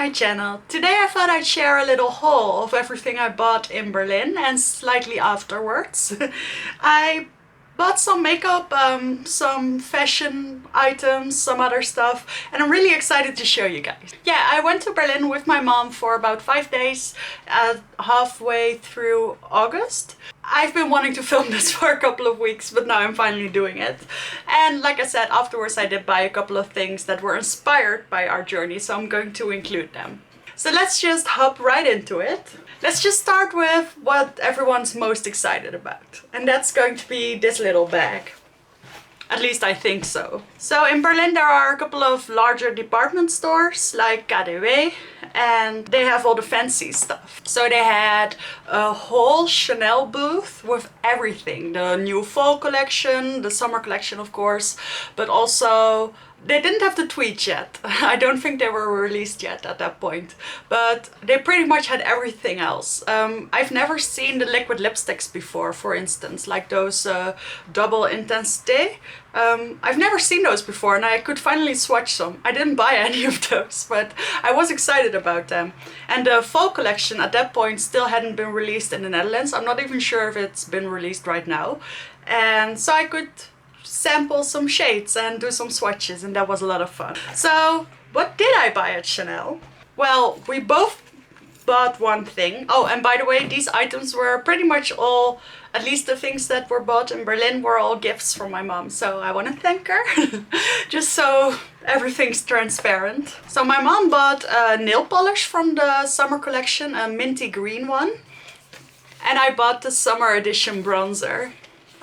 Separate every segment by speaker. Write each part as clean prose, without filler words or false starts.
Speaker 1: my channel. Today I thought I'd share a little haul of everything I bought in Berlin and slightly afterwards. I bought some makeup, some fashion items, some other stuff, and I'm really excited to show you guys. Yeah, I went to Berlin with my mom for about 5 days, halfway through August. I've been wanting to film this for a couple of weeks, but now I'm finally doing it. And like I said, afterwards I did buy a couple of things that were inspired by our journey, so I'm going to include them. So let's just hop right into it. Let's just start with what everyone's most excited about. And that's going to be this little bag. At least I think so. So in Berlin there are a couple of larger department stores like KaDeWe, and they have all the fancy stuff. So they had a whole Chanel booth with everything. The new fall collection, the summer collection of course, but also they didn't have the tweeds yet. I don't think they were released yet at that point, but they pretty much had everything else. I've never seen the liquid lipsticks before, for instance, like those double intensité. I've never seen those before and I could finally swatch some. I didn't buy any of those, but I was excited about them. And the fall collection at that point still hadn't been released in the Netherlands. I'm not even sure if it's been released right now. And so I could sample some shades and do some swatches, and that was a lot of fun. So what did I buy at Chanel? Well, we both bought one thing. Oh, and by the way, these items were pretty much all, at least the things that were bought in Berlin were all gifts from my mom, so I want to thank her. Just so everything's transparent. So my mom bought a nail polish from the summer collection, a minty green one, and I bought the summer edition bronzer.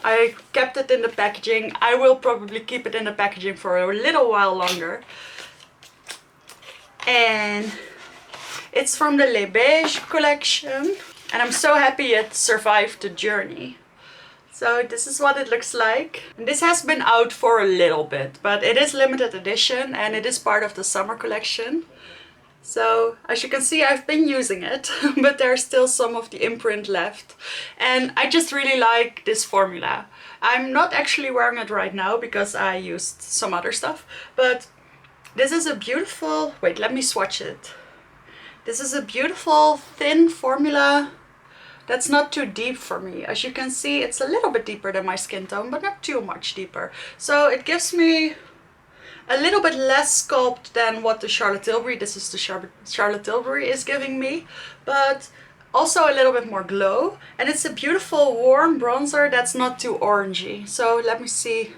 Speaker 1: I kept it in the packaging. I will probably keep it in the packaging for a little while longer. And it's from the Les Beige collection. And I'm so happy it survived the journey. So this is what it looks like. And this has been out for a little bit, but it is limited edition and it is part of the summer collection. So as you can see, I've been using it, but there's still some of the imprint left. And I just really like this formula. I'm not actually wearing it right now because I used some other stuff, but this is a beautiful, wait, let me swatch it. This is a beautiful thin formula that's not too deep for me. As you can see, it's a little bit deeper than my skin tone, but not too much deeper. So it gives me a little bit less sculpt than what the Charlotte Tilbury, this is the Charlotte Tilbury, is giving me, but also a little bit more glow. And it's a beautiful warm bronzer that's not too orangey. So let me see.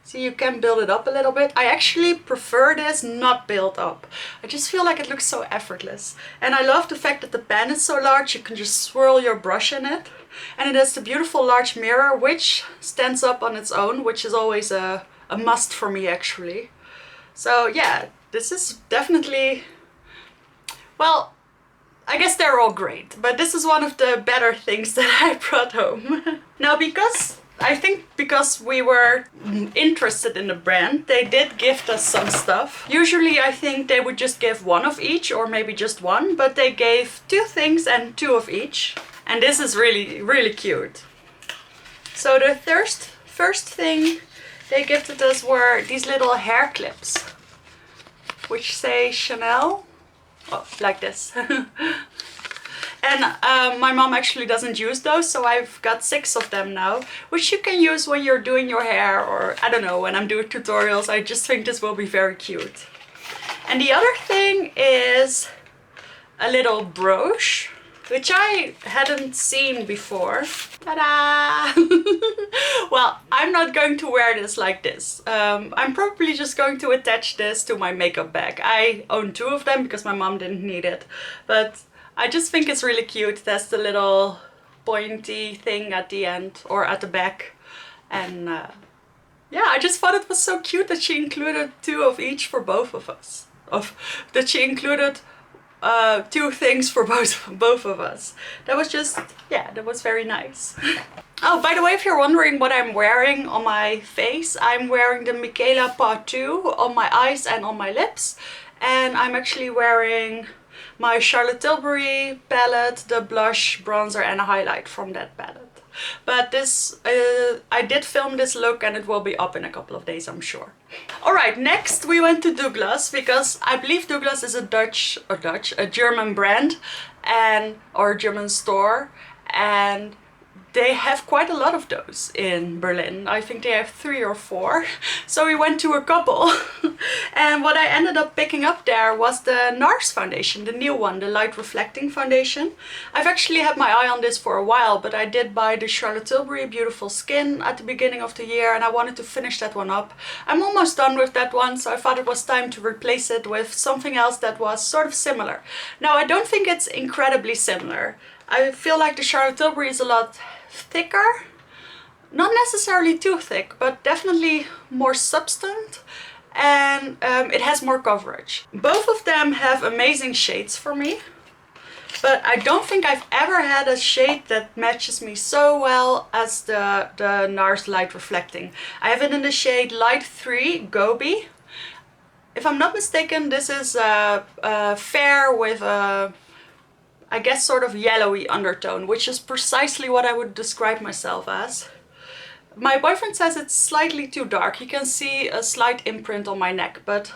Speaker 1: See, you can build it up a little bit. I actually prefer this not built up. I just feel like it looks so effortless. And I love the fact that the pan is so large, you can just swirl your brush in it. And it has the beautiful large mirror, which stands up on its own, which is always a must for me actually. So yeah, this is definitely, well, I guess they're all great, but this is one of the better things that I brought home. Now, because we were interested in the brand, they did gift us some stuff. Usually I think they would just give one of each or maybe just one, but they gave 2 things and 2 of each. And this is really, really cute. So the first thing they gifted us were these little hair clips, which say Chanel, oh, like this. And my mom actually doesn't use those, so I've got 6 of them now, which you can use when you're doing your hair, or I don't know, when I'm doing tutorials. I just think this will be very cute. And the other thing is a little brooch, which I hadn't seen before. Ta-da! Well, I'm not going to wear this like this. I'm probably just going to attach this to my makeup bag. I own 2 of them because my mom didn't need it. But I just think it's really cute. It has the little pointy thing at the end or at the back. And yeah, I just thought it was so cute that she included 2 of each for both of us. That she included 2 things for both of us. That was just, yeah, that was very nice. Oh, by the way, if you're wondering what I'm wearing on my face, I'm wearing the Michaela Part 2 on my eyes and on my lips. And I'm actually wearing my Charlotte Tilbury palette, the blush, bronzer and a highlight from that palette. But this, I did film this look and it will be up in a couple of days, I'm sure. Alright, next we went to Douglas because I believe Douglas is a German brand or German store, and they have quite a lot of those in Berlin. I think they have 3 or 4. So we went to a couple. And what I ended up picking up there was the NARS foundation, the new one, the light reflecting foundation. I've actually had my eye on this for a while, but I did buy the Charlotte Tilbury Beautiful Skin at the beginning of the year, and I wanted to finish that one up. I'm almost done with that one, so I thought it was time to replace it with something else that was sort of similar. Now, I don't think it's incredibly similar. I feel like the Charlotte Tilbury is a lot thicker, not necessarily too thick, but definitely more substance, and it has more coverage. Both of them have amazing shades for me, but I don't think I've ever had a shade that matches me so well as the NARS Light Reflecting. I have it in the shade Light 3 Gobi. If I'm not mistaken, this is fair with a, I guess, sort of yellowy undertone, which is precisely what I would describe myself as. My boyfriend says it's slightly too dark. You can see a slight imprint on my neck, but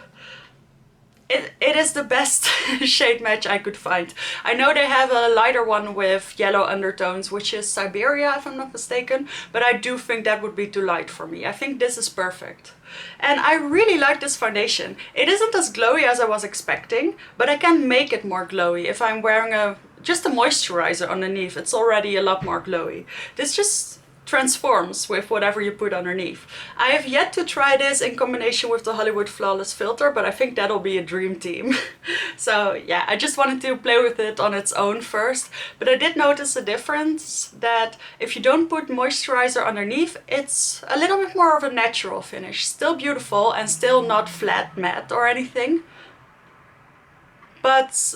Speaker 1: it is the best shade match I could find. I know they have a lighter one with yellow undertones, which is Siberia if I'm not mistaken, but I do think that would be too light for me. I think this is perfect. And I really like this foundation. It isn't as glowy as I was expecting, but I can make it more glowy if I'm wearing just a moisturizer underneath. It's already a lot more glowy. This just transforms with whatever you put underneath. I have yet to try this in combination with the Hollywood Flawless filter, but I think that'll be a dream team. So yeah, I just wanted to play with it on its own first, but I did notice a difference that if you don't put moisturizer underneath, it's a little bit more of a natural finish. Still beautiful and still not flat matte or anything, but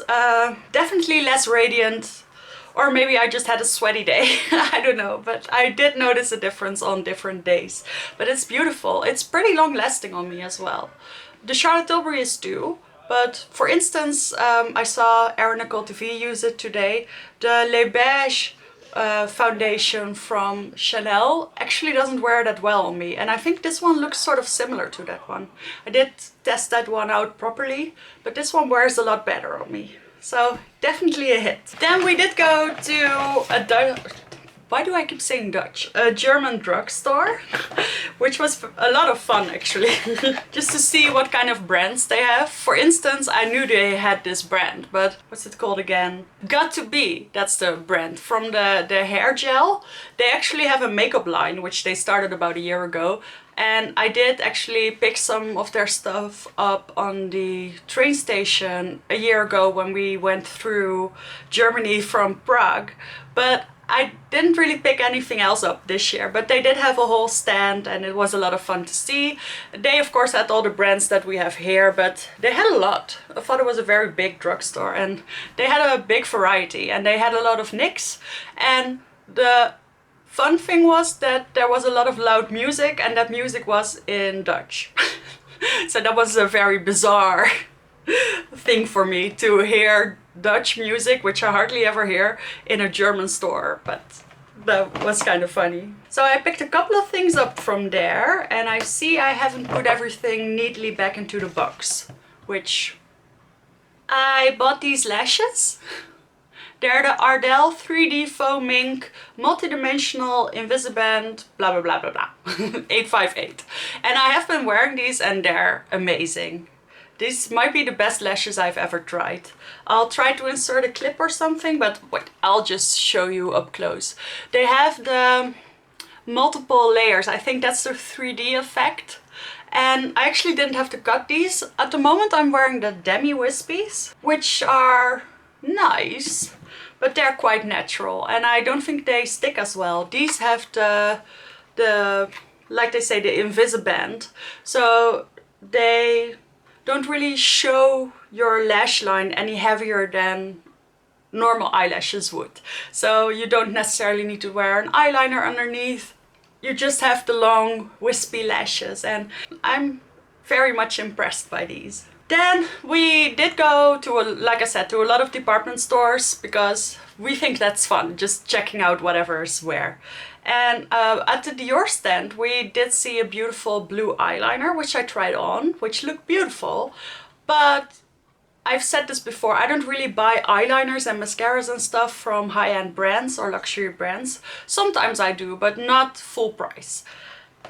Speaker 1: definitely less radiant. Or maybe I just had a sweaty day, I don't know, but I did notice a difference on different days. But it's beautiful. It's pretty long lasting on me as well. The Charlotte Tilbury is too, but for instance, I saw Erin Nicole TV use it today. The Le Beige foundation from Chanel actually doesn't wear that well on me, and I think this one looks sort of similar to that one. I did test that one out properly, but this one wears a lot better on me. So definitely a hit. Then we did go to why do I keep saying Dutch? A German drugstore, which was a lot of fun actually. Just to see what kind of brands they have. For instance, I knew they had this brand, but what's it called again? Got to Be, that's the brand. From the hair gel, they actually have a makeup line, which they started about a year ago. And I did actually pick some of their stuff up on the train station a year ago when we went through Germany from Prague. But I didn't really pick anything else up this year, but they did have a whole stand and it was a lot of fun to see. They of course had all the brands that we have here, but they had a lot. I thought it was a very big drugstore and they had a big variety and they had a lot of NYX. And the fun thing was that there was a lot of loud music and that music was in Dutch. So that was a very bizarre thing for me to hear Dutch music, which I hardly ever hear, in a German store, but that was kind of funny. So I picked a couple of things up from there and I see I haven't put everything neatly back into the box, which I bought these lashes. They're the Ardell 3D Faux Mink Multidimensional Invisiband blah blah blah blah blah 858. And I have been wearing these and they're amazing. These might be the best lashes I've ever tried. I'll try to insert a clip or something, but wait, I'll just show you up close. They have the multiple layers. I think that's the 3D effect. And I actually didn't have to cut these. At the moment I'm wearing the Demi Wispies, which are nice, but they're quite natural and I don't think they stick as well. These have the like they say, the Invisiband, so they don't really show your lash line any heavier than normal eyelashes would. So you don't necessarily need to wear an eyeliner underneath. You just have the long wispy lashes and I'm very much impressed by these. Then we did go to, like I said, to a lot of department stores because we think that's fun, just checking out whatever's where. And at the Dior stand, we did see a beautiful blue eyeliner, which I tried on, which looked beautiful. But I've said this before, I don't really buy eyeliners and mascaras and stuff from high-end brands or luxury brands. Sometimes I do, but not full price.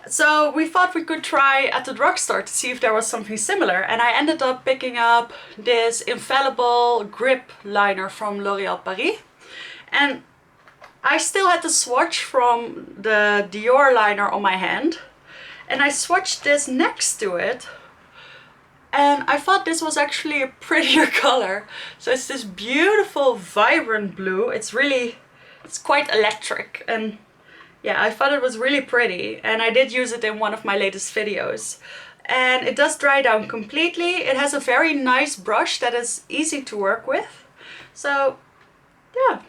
Speaker 1: So we thought we could try at the drugstore to see if there was something similar, and I ended up picking up this infallible grip liner from L'Oréal Paris. And I still had the swatch from the Dior liner on my hand, and I swatched this next to it, and I thought this was actually a prettier color. So it's this beautiful vibrant blue. It's quite electric, and yeah, I thought it was really pretty, and I did use it in one of my latest videos. And it does dry down completely. It has a very nice brush that is easy to work with. So yeah,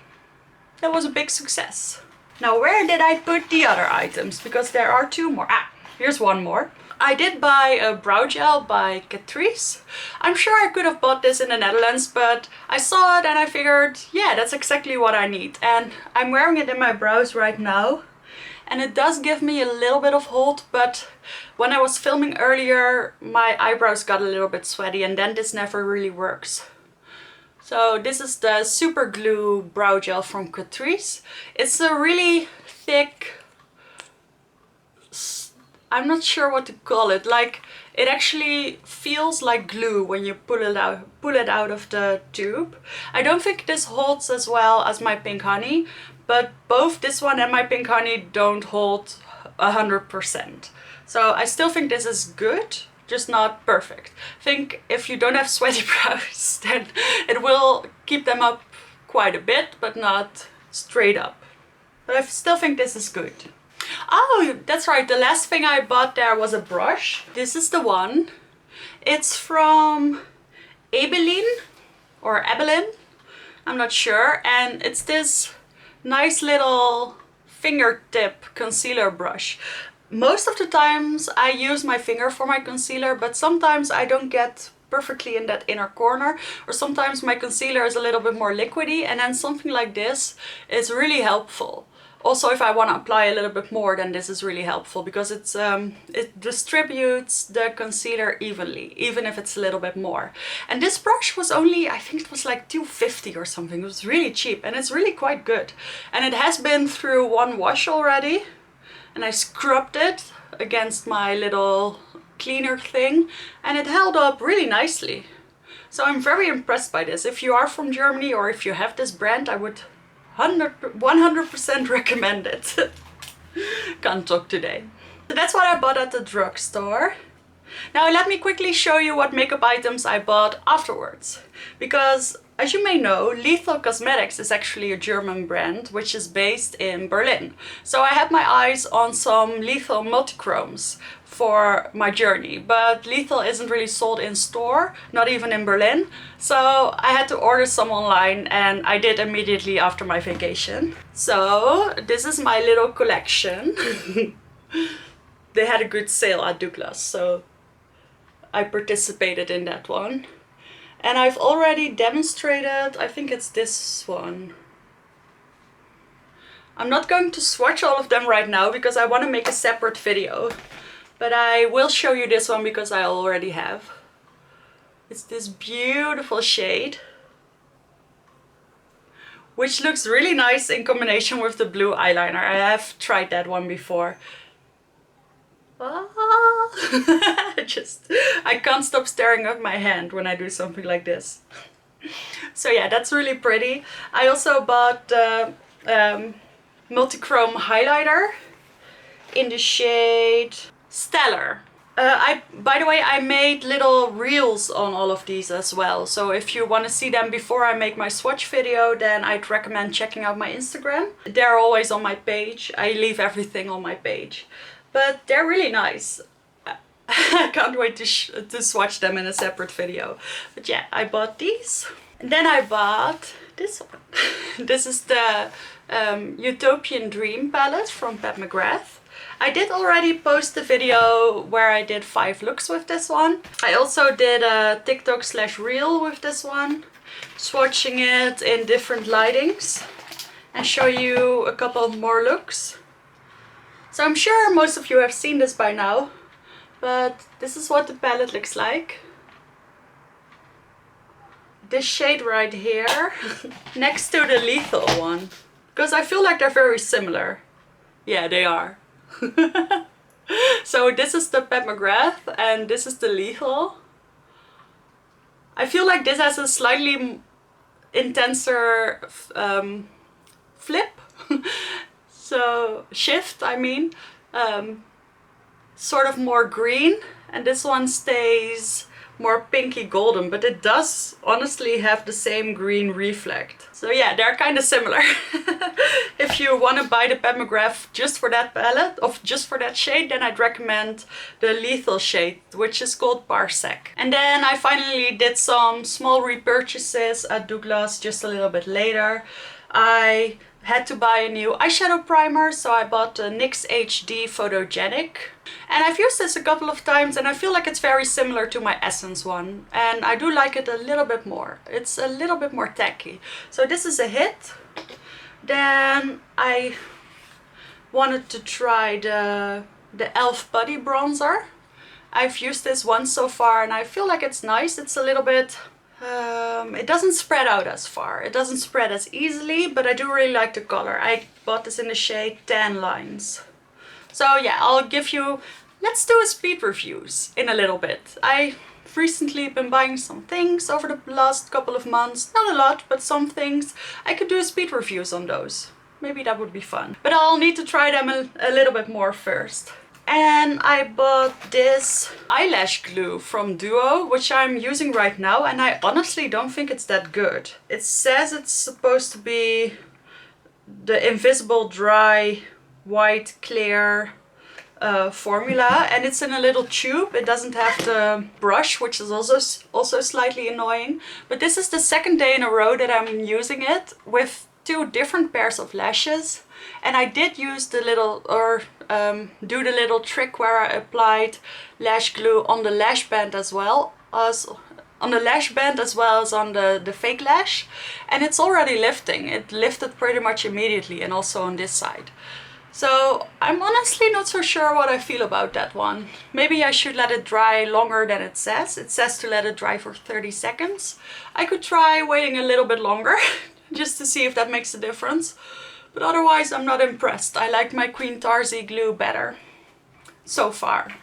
Speaker 1: that was a big success. Now, where did I put the other items? Because there are two more. Ah, here's one more. I did buy a brow gel by Catrice. I'm sure I could have bought this in the Netherlands, but I saw it and I figured, yeah, that's exactly what I need. And I'm wearing it in my brows right now. And it does give me a little bit of hold, but when I was filming earlier, my eyebrows got a little bit sweaty, and then this never really works. So this is the Super Glue Brow Gel from Catrice. It's a really thick, I'm not sure what to call it. Like, it actually feels like glue when you pull it out of the tube. I don't think this holds as well as my Pink Honey, but both this one and my Pink Honey don't hold 100%. So I still think this is good, just not perfect. I think if you don't have sweaty brows, then it will keep them up quite a bit, but not straight up. But I still think this is good. Oh, that's right, the last thing I bought there was a brush. This is the one. It's from Ebelin or Ebelin, I'm not sure, and it's this nice little fingertip concealer brush. Most of the times I use my finger for my concealer, but sometimes I don't get perfectly in that inner corner, or sometimes my concealer is a little bit more liquidy, and then something like this is really helpful. Also, if I want to apply a little bit more, then this is really helpful because it distributes the concealer evenly, even if it's a little bit more. And this brush was only, I think it was like $2.50 or something. It was really cheap, and it's really quite good. And it has been through one wash already, and I scrubbed it against my little cleaner thing, and it held up really nicely. So I'm very impressed by this. If you are from Germany or if you have this brand, I would 100% recommend it. Can't talk today. So that's what I bought at the drugstore. Now let me quickly show you what makeup items I bought afterwards. Because as you may know, Lethal Cosmetics is actually a German brand which is based in Berlin. So I had my eyes on some Lethal multichromes for my journey, but Lethal isn't really sold in store, not even in Berlin. So I had to order some online, and I did immediately after my vacation. So this is my little collection. They had a good sale at Douglas, so I participated in that one. And I've already demonstrated, I think it's this one. I'm not going to swatch all of them right now because I want to make a separate video. But I will show you this one because I already have. It's this beautiful shade, which looks really nice in combination with the blue eyeliner. I have tried that one before. Ah. I can't stop staring at my hand when I do something like this. So yeah, that's really pretty. I also bought the multichrome highlighter in the shade Stellar. By the way, I made little reels on all of these as well. So if you want to see them before I make my swatch video, then I'd recommend checking out my Instagram. They're always on my page. I leave everything on my page. But they're really nice. I can't wait to swatch them in a separate video. But yeah, I bought these. And then I bought this one. This is the Utopian Dream palette from Pat McGrath. I did already post the video where I did 5 looks with this one. I also did a TikTok/reel with this one, swatching it in different lightings, and show you a couple more looks. So I'm sure most of you have seen this by now, but this is what the palette looks like. This shade right here, next to the Lethal one, because I feel like they're very similar. Yeah, they are. So this is the Pat McGrath and this is the Lethal. I feel like this has a slightly intenser flip. So shift, I mean, sort of more green, and this one stays more pinky golden, but it does honestly have the same green reflect. So yeah, they're kind of similar. If you want to buy the Pat McGrath just for that palette, or just for that shade, then I'd recommend the Lethal shade, which is called Parsec. And then I finally did some small repurchases at Douglas just a little bit later. I had to buy a new eyeshadow primer, so I bought the NYX HD Photogenic. And I've used this a couple of times and I feel like it's very similar to my Essence one. And I do like it a little bit more. It's a little bit more tacky. So this is a hit. Then I wanted to try the e.l.f. Putty Bronzer. I've used this once so far and I feel like it's nice. It's a little bit... it doesn't spread out as far. It doesn't spread as easily, but I do really like the color. I bought this in the shade Tan Lines. So yeah, I'll give you... Let's do a speed reviews in a little bit. I've recently been buying some things over the last couple of months. Not a lot, but some things. I could do a speed reviews on those. Maybe that would be fun. But I'll need to try them a little bit more first. And I bought this eyelash glue from Duo, which I'm using right now, and I honestly don't think it's that good. It says it's supposed to be the invisible dry white clear formula, and it's in a little tube. It doesn't have the brush, which is also slightly annoying. But this is the second day in a row that I'm using it with 2 different pairs of lashes. And I did use the little, do the little trick where I applied lash glue on the lash band as well as on the fake lash. And it's already lifting. It lifted pretty much immediately, and also on this side. So I'm honestly not so sure what I feel about that one. Maybe I should let it dry longer than it says. It says to let it dry for 30 seconds. I could try waiting a little bit longer just to see if that makes a difference. But otherwise I'm not impressed. I like my Queen Tarzi glue better so far.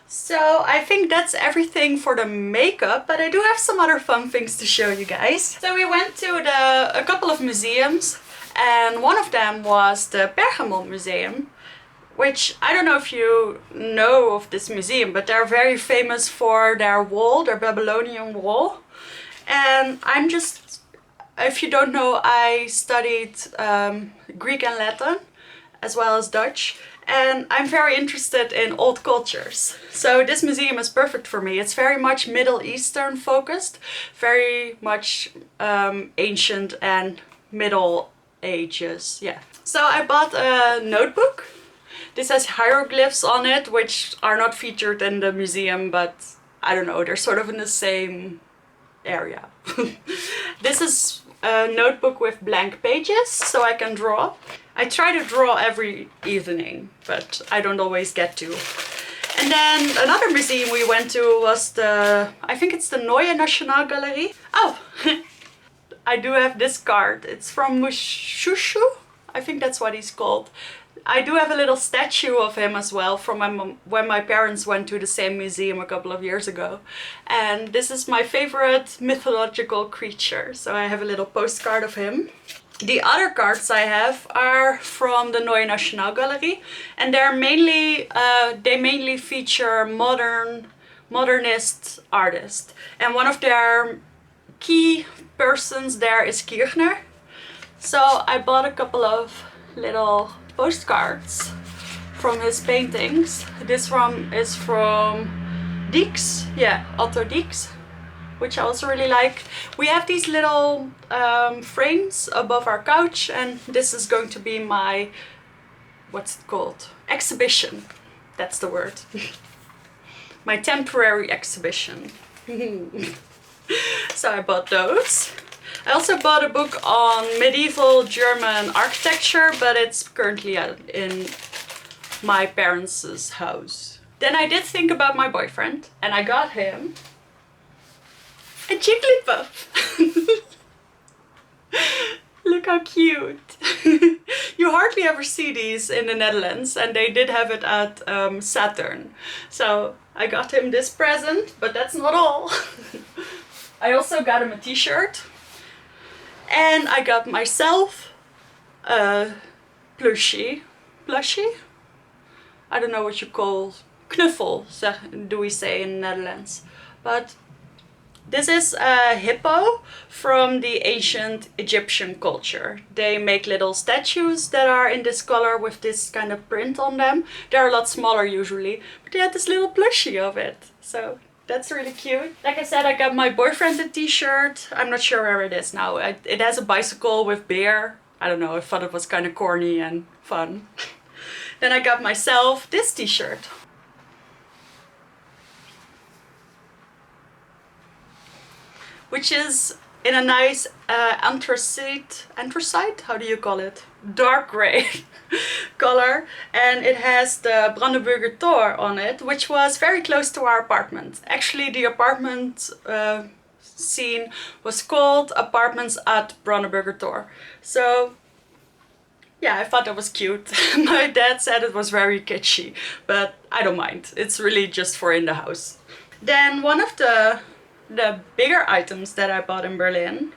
Speaker 1: So I think that's everything for the makeup, but I do have some other fun things to show you guys. So we went to a couple of museums, and one of them was the Pergamon Museum, which I don't know if you know of this museum, but they're very famous for their wall, their Babylonian wall. And I'm just, if you don't know, I studied Greek and Latin as well as Dutch, and I'm very interested in old cultures. So this museum is perfect for me. It's very much Middle Eastern focused, very much ancient and Middle Ages, yeah. So I bought a notebook. This has hieroglyphs on it, which are not featured in the museum, but I don't know, they're sort of in the same area. This is a notebook with blank pages, so I can draw. I try to draw every evening, but I don't always get to. And then another museum we went to was I think it's the Neue Nationalgalerie. Oh! I do have this card. It's from Mushushu. I think that's what he's called. I do have a little statue of him as well from when my parents went to the same museum a couple of years ago. And this is my favorite mythological creature. So I have a little postcard of him. The other cards I have are from the Neue Nationalgalerie, and they're mainly they mainly feature modernist artists. And one of their key persons there is Kirchner. So I bought a couple of little postcards from his paintings. This one is from Dix, yeah, Otto Dix. which I also really like. We have these little frames above our couch, and this is going to be my, what's it called? Exhibition. That's the word. My temporary exhibition. So I bought those. I also bought a book on medieval German architecture, but it's currently in my parents' house. Then I did think about my boyfriend, and I got him a Jigglypuff. Look how cute. You hardly ever see these in the Netherlands, and they did have it at Saturn. So I got him this present, but that's not all. I also got him a t-shirt. And I got myself a plushie. Plushie? I don't know what you call knuffel, do we say in the Netherlands. But this is a hippo from the ancient Egyptian culture. They make little statues that are in this color with this kind of print on them. They're a lot smaller usually, but they had this little plushie of it. So that's really cute. Like I said, I got my boyfriend a t-shirt. I'm not sure where it is now. It has a bicycle with bear. I don't know, I thought it was kind of corny and fun. Then I got myself this t-shirt. Which is in a nice anthracite, how do you call it? Dark gray color, and it has the Brandenburger Tor on it, which was very close to our apartment. Actually, the apartment scene was called Apartments at Brandenburger Tor. So yeah, I thought that was cute. My dad said it was very kitschy, but I don't mind. It's really just for in the house. Then one of the bigger items that I bought in Berlin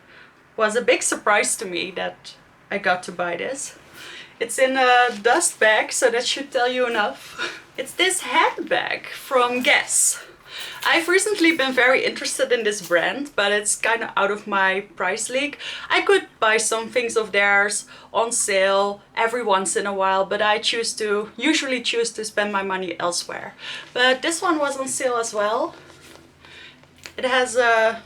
Speaker 1: was a big surprise to me that I got to buy this. It's in a dust bag, so that should tell you enough. It's this handbag from Guess. I've recently been very interested in this brand, but it's kind of out of my price league. I could buy some things of theirs on sale every once in a while, but I usually choose to spend my money elsewhere. But this one was on sale as well. It has a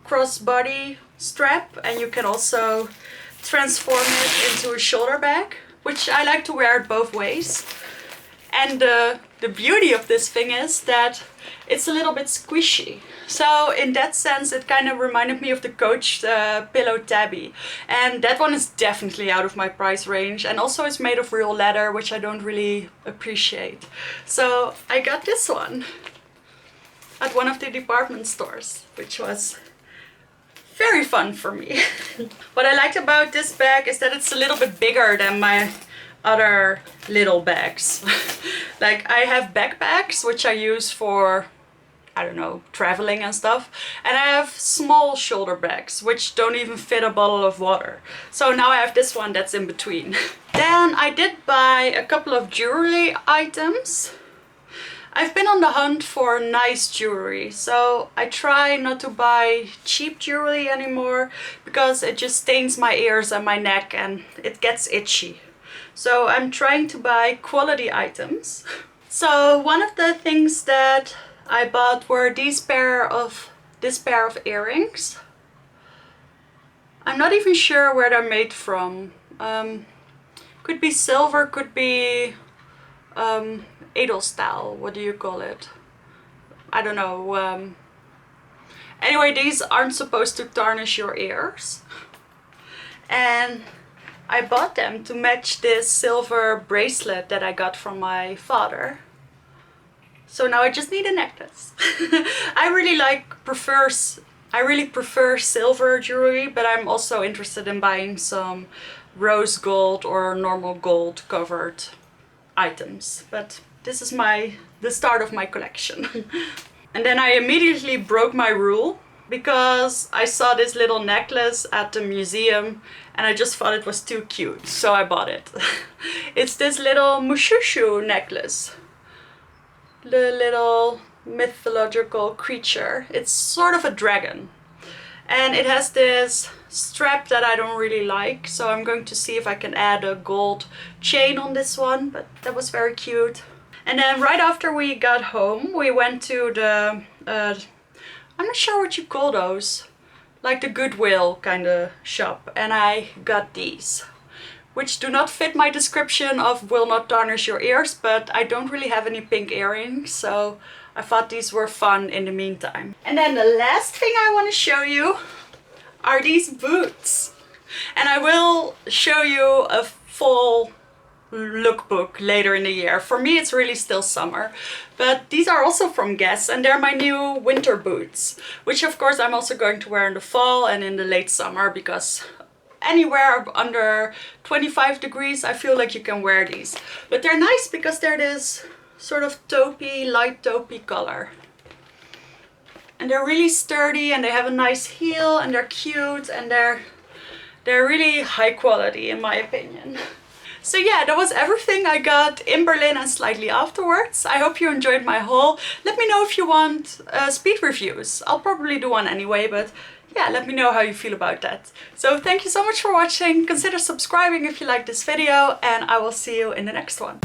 Speaker 1: crossbody strap, and you can also transform it into a shoulder bag, which I like to wear it both ways. And the beauty of this thing is that it's a little bit squishy. So in that sense, it kind of reminded me of the Coach Pillow Tabby. And that one is definitely out of my price range, and also it's made of real leather, which I don't really appreciate. So I got this one at one of the department stores, which was very fun for me. What I liked about this bag is that it's a little bit bigger than my other little bags. Like I have backpacks, which I use for, I don't know, traveling and stuff. And I have small shoulder bags, which don't even fit a bottle of water. So now I have this one that's in between. Then I did buy a couple of jewelry items. I've been on the hunt for nice jewelry, so I try not to buy cheap jewelry anymore because it just stains my ears and my neck and it gets itchy. So I'm trying to buy quality items. So one of the things that I bought were this pair of earrings. I'm not even sure where they're made from. Could be silver, could be Edelstahl, what do you call it? I don't know. Anyway, these aren't supposed to tarnish your ears. And I bought them to match this silver bracelet that I got from my father. So now I just need a necklace. I really prefer silver jewelry, but I'm also interested in buying some rose gold or normal gold covered items. But this is the start of my collection. And then I immediately broke my rule because I saw this little necklace at the museum and I just thought it was too cute, so I bought it. It's this little mushushu necklace. The little mythological creature. It's sort of a dragon. And it has this strap that I don't really like, so I'm going to see if I can add a gold chain on this one, but that was very cute. And then right after we got home, we went to the I'm not sure what you call those, like the Goodwill kind of shop, and I got these, which do not fit my description of will not tarnish your ears, but I don't really have any pink earrings, so I thought these were fun in the meantime. And then the last thing I want to show you are these boots. And I will show you a full lookbook later in the year. For me it's really still summer, but these are also from Guess, and they're my new winter boots, which of course I'm also going to wear in the fall and in the late summer, because anywhere under 25 degrees I feel like you can wear these. But they're nice because they're this sort of taupey, light taupey color. And they're really sturdy, and they have a nice heel, and they're cute, and they're really high quality in my opinion. So yeah, that was everything I got in Berlin and slightly afterwards. I hope you enjoyed my haul. Let me know if you want speed reviews. I'll probably do one anyway, but yeah, let me know how you feel about that. So thank you so much for watching. Consider subscribing if you like this video, and I will see you in the next one.